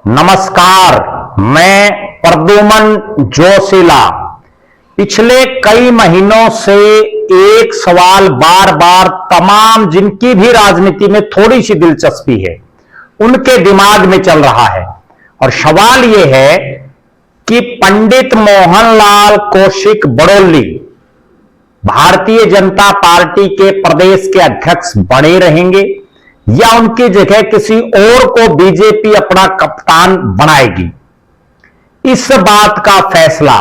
नमस्कार, मैं प्रद्युमन जोशीला। पिछले कई महीनों से एक सवाल बार बार तमाम जिनकी भी राजनीति में थोड़ी सी दिलचस्पी है उनके दिमाग में चल रहा है और सवाल यह है कि पंडित मोहनलाल कौशिक बड़ौली भारतीय जनता पार्टी के प्रदेश के अध्यक्ष बने रहेंगे या उनकी जगह किसी और को बीजेपी अपना कप्तान बनाएगी। इस बात का फैसला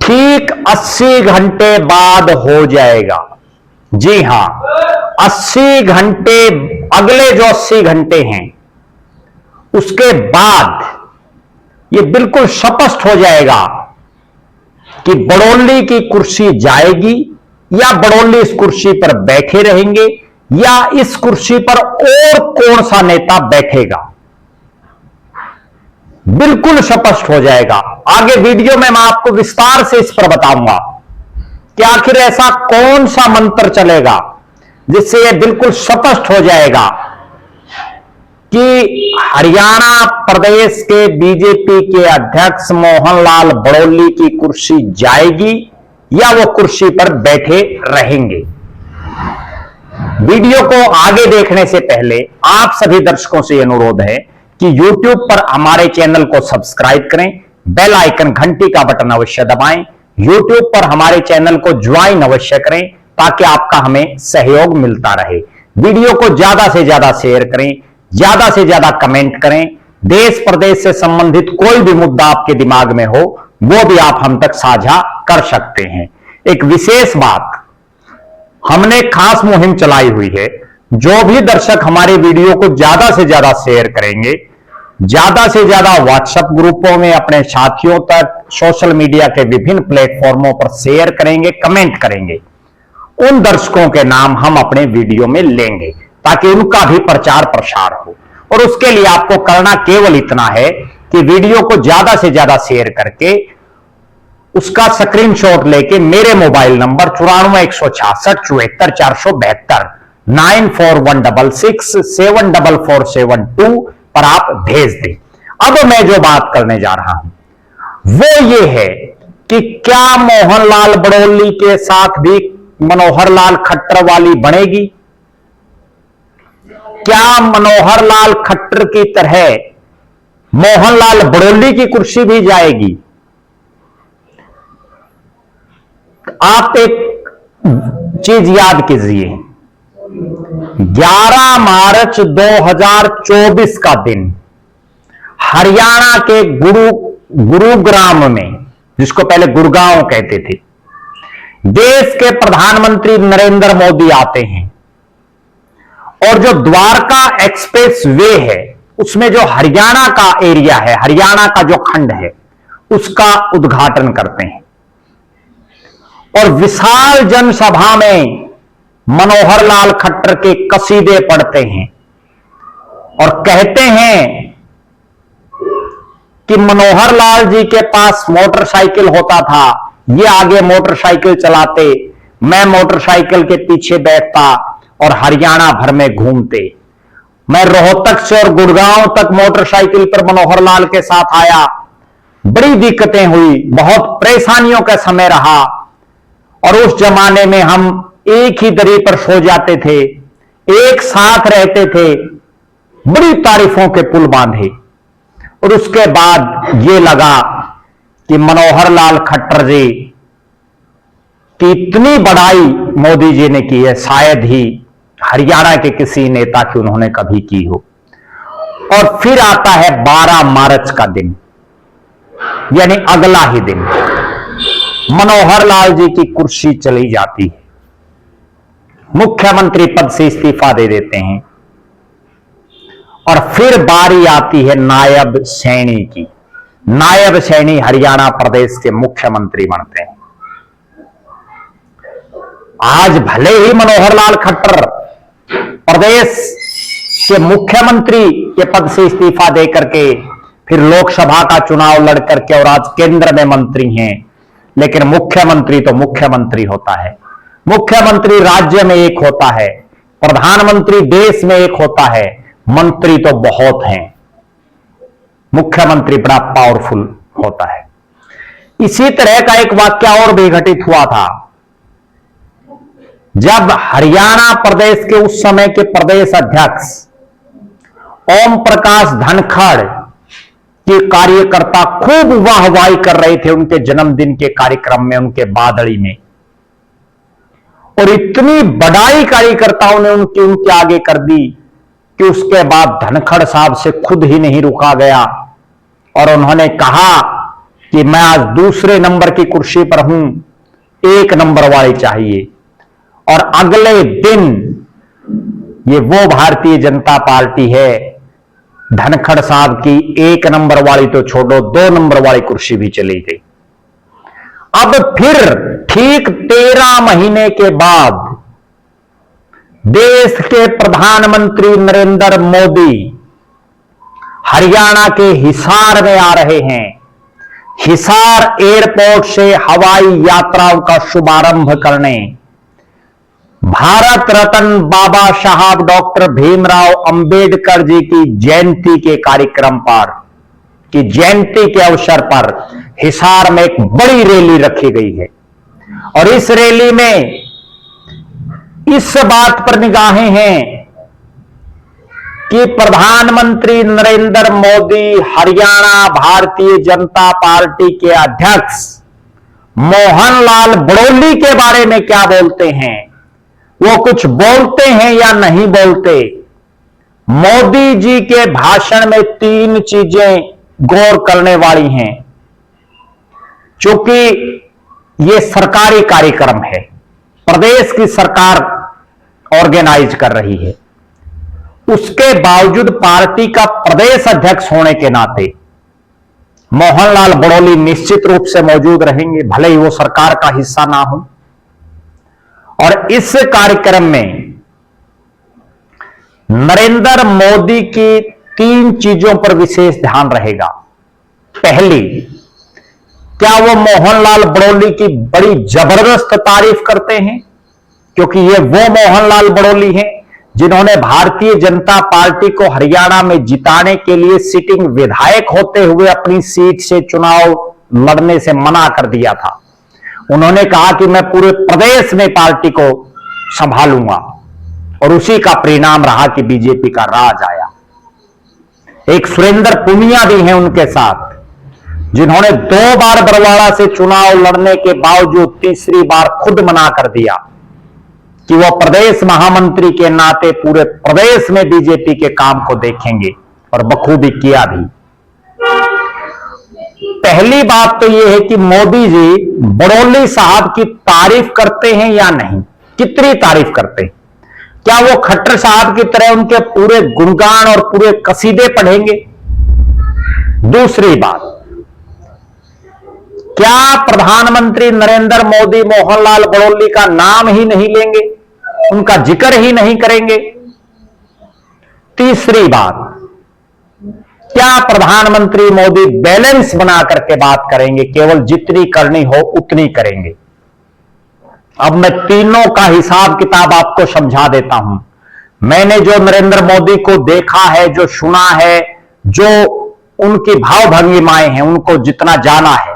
ठीक 80 घंटे बाद हो जाएगा। जी हां, 80 घंटे, अगले जो 80 घंटे हैं उसके बाद यह बिल्कुल स्पष्ट हो जाएगा कि बड़ौली की कुर्सी जाएगी या बड़ौली इस कुर्सी पर बैठे रहेंगे या इस कुर्सी पर और कौन सा नेता बैठेगा। बिल्कुल स्पष्ट हो जाएगा। आगे वीडियो में मैं आपको विस्तार से इस पर बताऊंगा कि आखिर ऐसा कौन सा मंत्र चलेगा जिससे यह बिल्कुल स्पष्ट हो जाएगा कि हरियाणा प्रदेश के बीजेपी के अध्यक्ष मोहनलाल बड़ौली की कुर्सी जाएगी या वो कुर्सी पर बैठे रहेंगे। वीडियो को आगे देखने से पहले आप सभी दर्शकों से अनुरोध है कि YouTube पर हमारे चैनल को सब्सक्राइब करें, बेल आइकन घंटी का बटन अवश्य दबाएं, YouTube पर हमारे चैनल को ज्वाइन अवश्य करें ताकि आपका हमें सहयोग मिलता रहे। वीडियो को ज्यादा से ज्यादा शेयर करें, ज्यादा से ज्यादा कमेंट करें। देश प्रदेश से संबंधित कोई भी मुद्दा आपके दिमाग में हो वो भी आप हम तक साझा कर सकते हैं। एक विशेष बात, हमने खास मुहिम चलाई हुई है। जो भी दर्शक हमारे वीडियो को ज्यादा से ज्यादा शेयर करेंगे, ज्यादा से ज्यादा व्हाट्सएप ग्रुपों में अपने साथियों तक, सोशल मीडिया के विभिन्न प्लेटफॉर्मों पर शेयर करेंगे, कमेंट करेंगे, उन दर्शकों के नाम हम अपने वीडियो में लेंगे ताकि उनका भी प्रचार प्रसार हो। और उसके लिए आपको करना केवल इतना है कि वीडियो को ज्यादा से ज्यादा शेयर करके उसका स्क्रीनशॉट लेके मेरे मोबाइल नंबर 9416674472 9416674472 पर आप भेज दें। अब मैं जो बात करने जा रहा हूं वो ये है कि क्या मोहनलाल बड़ौली के साथ भी मनोहर लाल खट्टर वाली बनेगी? क्या मनोहर लाल खट्टर की तरह मोहनलाल बड़ौली की कुर्सी भी जाएगी? आप एक चीज याद कीजिए, 11 मार्च 2024 का दिन हरियाणा के गुरुग्राम में, जिसको पहले गुड़गांव कहते थे, देश के प्रधानमंत्री नरेंद्र मोदी आते हैं और जो द्वारका एक्सप्रेस वे है उसमें जो हरियाणा का एरिया है, हरियाणा का जो खंड है, उसका उद्घाटन करते हैं और विशाल जनसभा में मनोहर लाल खट्टर के कसीदे पढ़ते हैं और कहते हैं कि मनोहर लाल जी के पास मोटरसाइकिल होता था, ये आगे मोटरसाइकिल चलाते, मैं मोटरसाइकिल के पीछे बैठता और हरियाणा भर में घूमते। मैं रोहतक से और गुड़गांव तक मोटरसाइकिल पर मनोहर लाल के साथ आया, बड़ी दिक्कतें हुई, बहुत परेशानियों का समय रहा और उस जमाने में हम एक ही दरी पर सो जाते थे, एक साथ रहते थे, बड़ी तारीफों के पुल बांधे। और उसके बाद ये लगा कि मनोहर लाल खट्टर जी की इतनी बड़ाई मोदी जी ने की है, शायद ही हरियाणा के किसी नेता की उन्होंने कभी की हो। और फिर आता है 12 मार्च का दिन, यानी अगला ही दिन मनोहर लाल जी की कुर्सी चली जाती है, मुख्यमंत्री पद से इस्तीफा दे देते हैं और फिर बारी आती है नायब सैनी की। नायब सैनी हरियाणा प्रदेश के मुख्यमंत्री बनते हैं। आज भले ही मनोहर लाल खट्टर प्रदेश के मुख्यमंत्री के पद से इस्तीफा देकर के फिर लोकसभा का चुनाव लड़ करके और आज केंद्र में मंत्री हैं, लेकिन मुख्यमंत्री तो मुख्यमंत्री होता है। मुख्यमंत्री राज्य में एक होता है, प्रधानमंत्री देश में एक होता है, मंत्री तो बहुत हैं। मुख्यमंत्री बड़ा पावरफुल होता है। इसी तरह का एक वाक्य और भी घटित हुआ था जब हरियाणा प्रदेश के उस समय के प्रदेश अध्यक्ष ओम प्रकाश धनखड़ के कार्यकर्ता खूब वाहवाही कर रहे थे उनके जन्मदिन के कार्यक्रम में, उनके बादड़ी में, और इतनी बड़ाई कार्यकर्ताओं ने उनके आगे कर दी कि उसके बाद धनखड़ साहब से खुद ही नहीं रुका गया और उन्होंने कहा कि मैं आज दूसरे नंबर की कुर्सी पर हूं, 1 नंबर वाली चाहिए। और अगले दिन ये वो भारतीय जनता पार्टी है, धनखड़ साहब की 1 नंबर वाली तो छोड़ो, 2 नंबर वाली कुर्सी भी चली गई। अब फिर ठीक 13 महीने के बाद देश के प्रधानमंत्री नरेंद्र मोदी हरियाणा के हिसार में आ रहे हैं। हिसार एयरपोर्ट से हवाई यात्राओं का शुभारंभ करने भारत रत्न बाबा साहब डॉक्टर भीमराव अंबेडकर जी की जयंती के कार्यक्रम पर, की जयंती के अवसर पर हिसार में एक बड़ी रैली रखी गई है। और इस रैली में इस बात पर निगाहें हैं कि प्रधानमंत्री नरेंद्र मोदी हरियाणा भारतीय जनता पार्टी के अध्यक्ष मोहनलाल बड़ौली के बारे में क्या बोलते हैं, वो कुछ बोलते हैं या नहीं बोलते। मोदी जी के भाषण में 3 चीजें गौर करने वाली हैं। चूंकि ये सरकारी कार्यक्रम है, प्रदेश की सरकार ऑर्गेनाइज कर रही है, उसके बावजूद पार्टी का प्रदेश अध्यक्ष होने के नाते मोहनलाल बड़ौली निश्चित रूप से मौजूद रहेंगे, भले ही वो सरकार का हिस्सा ना हो। और इस कार्यक्रम में नरेंद्र मोदी की 3 चीजों पर विशेष ध्यान रहेगा। पहली, क्या वो मोहनलाल बड़ौली की बड़ी जबरदस्त तारीफ करते हैं, क्योंकि ये वो मोहनलाल बड़ौली हैं जिन्होंने भारतीय जनता पार्टी को हरियाणा में जिताने के लिए सिटिंग विधायक होते हुए अपनी सीट से चुनाव लड़ने से मना कर दिया था। उन्होंने कहा कि मैं पूरे प्रदेश में पार्टी को संभालूंगा, और उसी का परिणाम रहा कि बीजेपी का राज आया। एक सुरेंद्र पुनिया भी हैं उनके साथ, जिन्होंने 2 बार बरवाड़ा से चुनाव लड़ने के बावजूद तीसरी बार खुद मना कर दिया कि वो प्रदेश महामंत्री के नाते पूरे प्रदेश में बीजेपी के काम को देखेंगे, और बखूबी किया भी। पहली बात तो यह है कि मोदी जी बड़ौली साहब की तारीफ करते हैं या नहीं, कितनी तारीफ करते हैं। क्या वो खट्टर साहब की तरह उनके पूरे गुणगान और पूरे कसीदे पढ़ेंगे। दूसरी बात, क्या प्रधानमंत्री नरेंद्र मोदी मोहनलाल बड़ौली का नाम ही नहीं लेंगे, उनका जिक्र ही नहीं करेंगे। तीसरी बात, क्या प्रधानमंत्री मोदी बैलेंस बना करके बात करेंगे, केवल जितनी करनी हो उतनी करेंगे। अब मैं तीनों का हिसाब किताब आपको समझा देता हूं। मैंने जो नरेंद्र मोदी को देखा है, जो सुना है, जो उनकी भाव भंगिमाएं हैं, उनको जितना जाना है,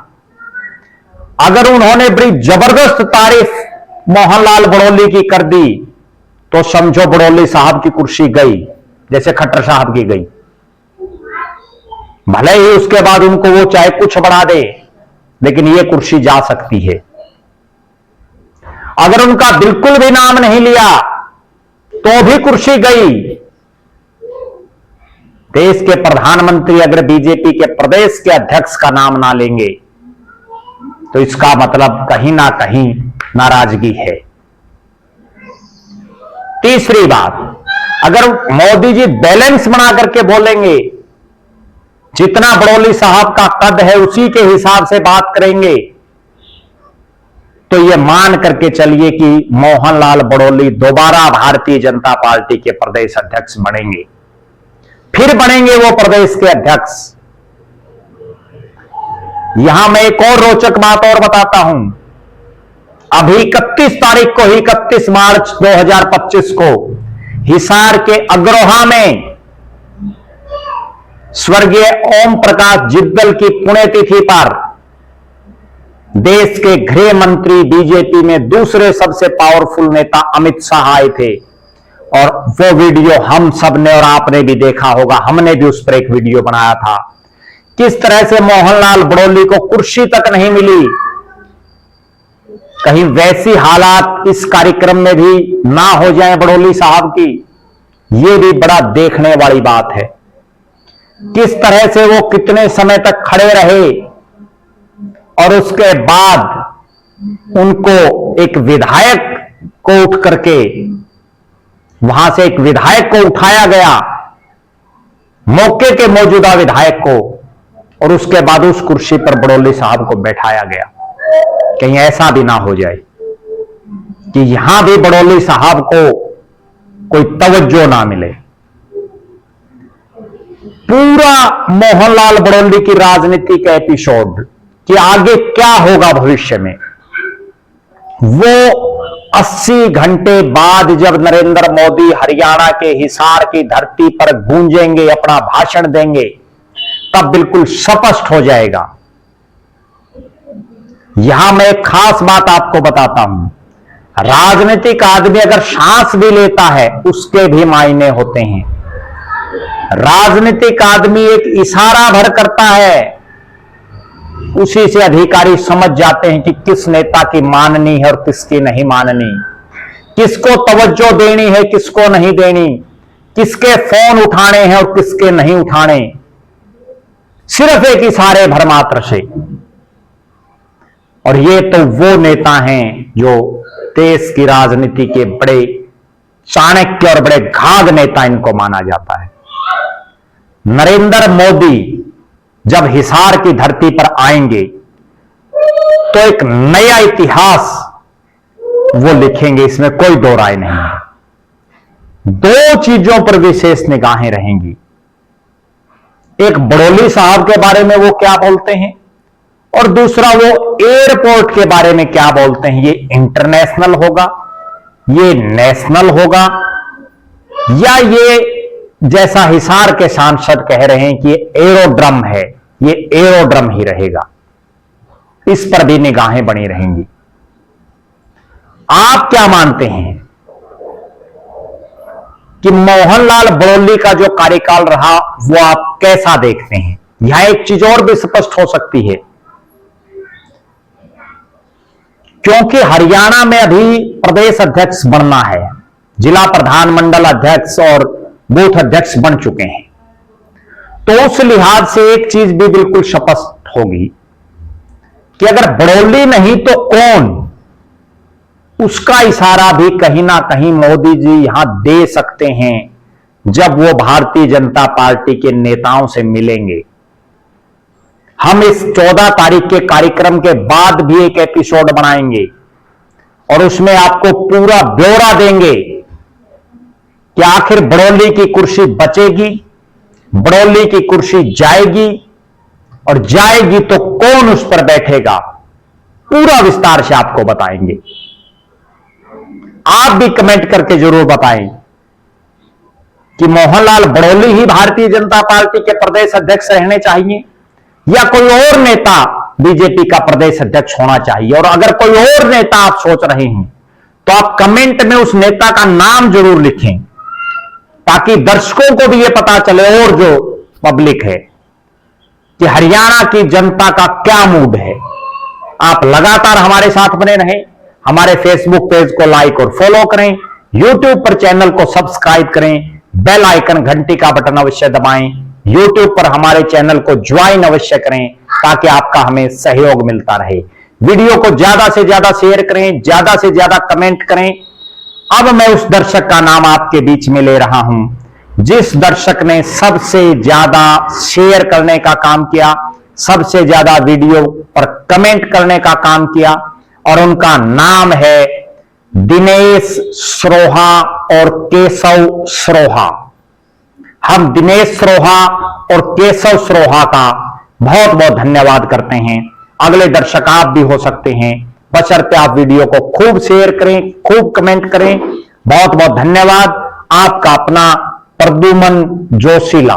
अगर उन्होंने बड़ी जबरदस्त तारीफ मोहनलाल बड़ौली की कर दी तो समझो बड़ौली साहब की कुर्सी गई, जैसे खट्टर साहब की गई। भले ही उसके बाद उनको वो चाहे कुछ बढ़ा दे, लेकिन ये कुर्सी जा सकती है। अगर उनका बिल्कुल भी नाम नहीं लिया तो भी कुर्सी गई। देश के प्रधानमंत्री अगर बीजेपी के प्रदेश के अध्यक्ष का नाम ना लेंगे तो इसका मतलब कहीं ना कहीं नाराजगी है। तीसरी बात, अगर मोदी जी बैलेंस बना करके बोलेंगे, जितना बड़ौली साहब का कद है उसी के हिसाब से बात करेंगे, तो यह मान करके चलिए कि मोहनलाल बड़ौली दोबारा भारतीय जनता पार्टी के प्रदेश अध्यक्ष बनेंगे। फिर बनेंगे वो प्रदेश के अध्यक्ष। यहां मैं एक और रोचक बात और बताता हूं। अभी 31 तारीख को ही, 31 मार्च 2025 को हिसार के अग्रोहा में स्वर्गीय ओम प्रकाश जिद्दल की पुण्यतिथि पर देश के गृह मंत्री, बीजेपी में दूसरे सबसे पावरफुल नेता अमित शाह आए थे और वो वीडियो हम सब ने और आपने भी देखा होगा, हमने भी उस पर एक वीडियो बनाया था। किस तरह से मोहनलाल बड़ौली को कुर्सी तक नहीं मिली। कहीं वैसी हालात इस कार्यक्रम में भी ना हो जाए बड़ौली साहब की, ये भी बड़ा देखने वाली बात है। किस तरह से वो कितने समय तक खड़े रहे और उसके बाद उनको एक विधायक को उठ करके वहां से एक विधायक को उठाया गया, मौके के मौजूदा विधायक को, और उसके बाद उस कुर्सी पर बड़ौली साहब को बैठाया गया। कहीं ऐसा भी ना हो जाए कि यहां भी बड़ौली साहब को कोई तवज्जो ना मिले। पूरा मोहनलाल बड़ौली की राजनीति का एपिसोड कि आगे क्या होगा भविष्य में, वो 80 घंटे बाद जब नरेंद्र मोदी हरियाणा के हिसार की धरती पर गूंजेंगे, अपना भाषण देंगे, तब बिल्कुल स्पष्ट हो जाएगा। यहां मैं एक खास बात आपको बताता हूं, राजनीतिक आदमी अगर सांस भी लेता है उसके भी मायने होते हैं। राजनीतिक आदमी एक इशारा भर करता है, उसी से अधिकारी समझ जाते हैं कि किस नेता की माननी है और किसकी नहीं माननी, किसको तवज्जो देनी है, किसको नहीं देनी, किसके फोन उठाने हैं और किसके नहीं उठाने, सिर्फ एक इशारे भर मात्र से। और ये तो वो नेता हैं जो देश की राजनीति के बड़े चाणक्य और बड़े घाघ नेता इनको माना जाता है। नरेंद्र मोदी जब हिसार की धरती पर आएंगे तो एक नया इतिहास वो लिखेंगे, इसमें कोई दो राय नहीं है। दो चीजों पर विशेष निगाहें रहेंगी, एक बड़ौली साहब के बारे में वो क्या बोलते हैं और दूसरा वो एयरपोर्ट के बारे में क्या बोलते हैं। ये इंटरनेशनल होगा, ये नेशनल होगा, या ये जैसा हिसार के सांसद कह रहे हैं कि ये एरोड्रम है, ये एरोड्रम ही रहेगा। इस पर भी निगाहें बनी रहेंगी। आप क्या मानते हैं कि मोहनलाल बड़ौली का जो कार्यकाल रहा वो आप कैसा देखते हैं? यहां एक चीज और भी स्पष्ट हो सकती है, क्योंकि हरियाणा में अभी प्रदेश अध्यक्ष बनना है, जिला प्रधान, मंडल अध्यक्ष और बूथ अध्यक्ष बन चुके हैं, तो उस लिहाज से एक चीज भी बिल्कुल स्पष्ट होगी कि अगर बड़ौली नहीं तो कौन, उसका इशारा भी कहीं ना कहीं मोदी जी यहां दे सकते हैं जब वो भारतीय जनता पार्टी के नेताओं से मिलेंगे। हम इस 14 तारीख के कार्यक्रम के बाद भी एक एपिसोड बनाएंगे और उसमें आपको पूरा ब्यौरा देंगे कि आखिर बड़ौली की कुर्सी बचेगी, बड़ौली की कुर्सी जाएगी, और जाएगी तो कौन उस पर बैठेगा, पूरा विस्तार से आपको बताएंगे। आप भी कमेंट करके जरूर बताएं कि मोहनलाल बड़ौली ही भारतीय जनता पार्टी के प्रदेश अध्यक्ष रहने चाहिए या कोई और नेता बीजेपी का प्रदेश अध्यक्ष होना चाहिए। और अगर कोई और नेता आप सोच रहे हैं तो आप कमेंट में उस नेता का नाम जरूर लिखें, ताकि दर्शकों को भी यह पता चले और जो पब्लिक है कि हरियाणा की जनता का क्या मूड है। आप लगातार हमारे साथ बने रहें, हमारे फेसबुक पेज को लाइक और फॉलो करें, यूट्यूब पर चैनल को सब्सक्राइब करें, बेल आइकन घंटी का बटन अवश्य दबाएं, यूट्यूब पर हमारे चैनल को ज्वाइन अवश्य करें ताकि आपका हमें सहयोग मिलता रहे। वीडियो को ज्यादा से ज्यादा शेयर करें, ज्यादा से ज्यादा कमेंट करें। अब मैं उस दर्शक का नाम आपके बीच में ले रहा हूं जिस दर्शक ने सबसे ज्यादा शेयर करने का काम किया, सबसे ज्यादा वीडियो पर कमेंट करने का काम किया, और उनका नाम है दिनेश सरोहा और केशव सरोहा। हम दिनेश सरोहा और केशव सरोहा का बहुत बहुत धन्यवाद करते हैं। अगले दर्शक आप भी हो सकते हैं, बशर्ते आप वीडियो को खूब शेयर करें, खूब कमेंट करें। बहुत बहुत धन्यवाद। आपका अपना प्रद्युमन जोशीला।